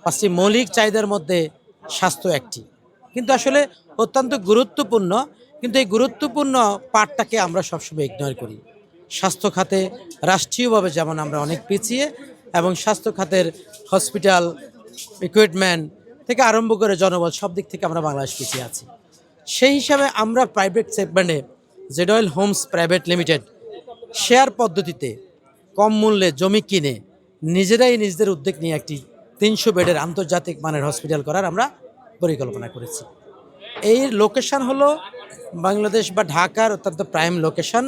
5টি মৌলিক চাহিদার মধ্যে স্বাস্থ্য একটি, কিন্তু আসলে অত্যন্ত গুরুত্বপূর্ণ। কিন্তু এই গুরুত্বপূর্ণ পার্টটাকে আমরা সবসময় ইগনোর করি। স্বাস্থ্য খাতে রাষ্ট্রীয়ভাবে যেমন আমরা অনেক পিছিয়ে, এবং স্বাস্থ্য খাতের হসপিটাল, ইকুইপমেন্ট থেকে আরম্ভ করে জনবল সব দিক থেকে আমরা বাংলাদেশ পিছিয়ে আছি। সেই হিসাবে আমরা প্রাইভেট সেগমেন্টে জেডওয়েল হোমস প্রাইভেট লিমিটেড শেয়ার পদ্ধতিতে কম মূল্যে জমি কিনে নিজেরাই নিজেদের উদ্যোগ নিয়ে একটি 300 বেডের আন্তর্জাতিক মানের হসপিটাল করার আমরা পরিকল্পনা করেছি। এই লোকেশন হলো বাংলাদেশ বা ঢাকার অত্যন্ত প্রাইম লোকেশন।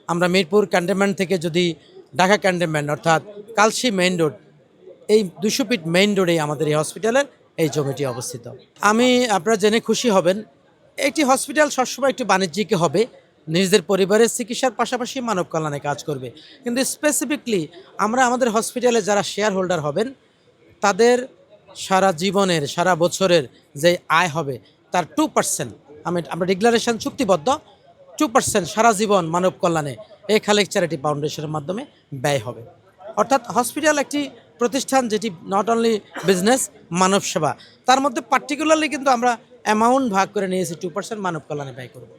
আমরা মিরপুর ক্যান্টনমেন্ট থেকে যদি ঢাকা ক্যান্টনমেন্ট অর্থাৎ কালশি মেইন রোড, এই 200 ফিট মেইন রোডেই আমাদের এই হসপিটালের এই জমিটি অবস্থিত। আপনারা জেনে খুশি হবেন, একটি হসপিটাল সবসময় একটি বাণিজ্যিক হবে, নিজেদের পরিবারের চিকিৎসার পাশাপাশি মানব কল্যাণে কাজ করবে। কিন্তু স্পেসিফিকলি আমরা আমাদের হসপিটালে যারা শেয়ার হোল্ডার হবেন তাদের সারা জীবনের, সারা বছরের যে আয় হবে তার 2%, আমরা ডিক্লারেশন চুক্তিবদ্ধ, 2% সারা জীবন মানব কল্যাণে এই খালেক চ্যারিটি ফাউন্ডেশনের মাধ্যমে ব্যয় হবে। অর্থাৎ হসপিটাল একটি প্রতিষ্ঠান যেটি নট অনলি বিজনেস, মানব সেবা, তার মধ্যে পার্টিকুলারলি কিন্তু আমরা অ্যামাউন্ট ভাগ করে নিয়েছি 2% মানব কল্যাণে ব্যয় করব।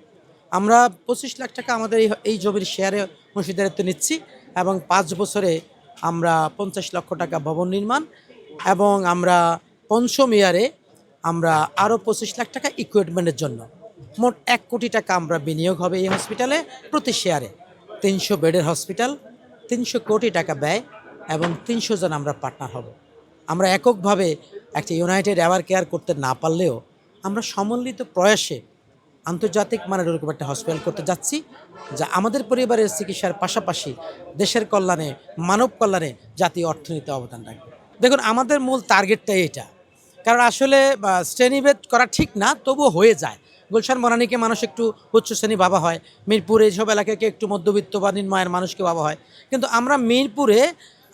আমরা 25 লাখ টাকা আমাদের এই জমির শেয়ারে অংশীদারিত্ব নিচ্ছি, এবং 5 বছরে আমরা 50 লক্ষ টাকা ভবন নির্মাণ, এবং আমরা পঞ্চম ইয়ারে আমরা আরও 25 লাখ টাকা ইকুইপমেন্টের জন্য মোট 1 কোটি টাকা আমরা বিনিয়োগ হবে এই হসপিটালে। প্রতি শেয়ারে 300 বেডের হসপিটাল, 300 কোটি টাকা ব্যয়, এবং 300 জন আমরা পার্টনার হব। আমরা এককভাবে একটা ইউনাইটেড এভার কেয়ার করতে না পারলেও আমরা সমন্বিত প্রয়াসে আন্তর্জাতিক মানের এরকম একটা হসপিটাল করতে যাচ্ছি, যা আমাদের পরিবারের চিকিৎসার পাশাপাশি দেশের কল্যাণে, মানব কল্যাণে, জাতীয় অর্থনীতিতে অবদান রাখবে। দেখুন, আমাদের মূল টার্গেটটাই এটা। কারণ আসলে শ্রেণীভেদ করা ঠিক না, তবুও হয়ে যায়। গুলশান বনানীকে মানুষ একটু উচ্চ শ্রেণী ভাবা হয়, মিরপুর এইসব এলাকাকে একটু মধ্যবিত্ত বা নিম্নআয়ের মানুষকে ভাবা হয়। কিন্তু আমরা মিরপুরে,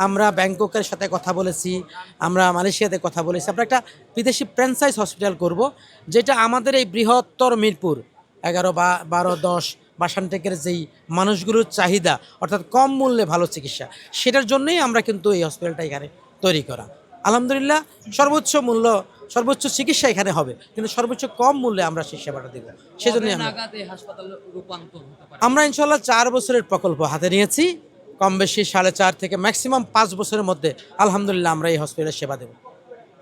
আমরা ব্যাংককের সাথে কথা বলেছি, আমরা মালয়েশিয়াতে কথা বলেছি, আমরা একটা বিদেশি ফ্র্যাঞ্চাইজ হসপিটাল করব, যেটা আমাদের এই বৃহত্তর মিরপুর 11, 12, 10 বাসানটেকের যেই মানুষগুলোর চাহিদা, অর্থাৎ কম মূল্যে ভালো চিকিৎসা, সেটার জন্যই আমরা কিন্তু এই হসপিটালটা এখানে তৈরি করা। আলহামদুলিল্লাহ, সর্বোচ্চ মূল্য, সর্বোচ্চ চিকিৎসা এখানে হবে, কিন্তু সর্বোচ্চ কম মূল্যে আমরা সেই সেবাটা দেব। সেজন্যই আমরা ইনশাল্লাহ 4 বছরের প্রকল্প হাতে নিয়েছি, কম বেশি 4.5 থেকে ম্যাক্সিমাম 5 বছরের মধ্যে আলহামদুলিল্লাহ আমরা এই হসপিটালের সেবা দেব।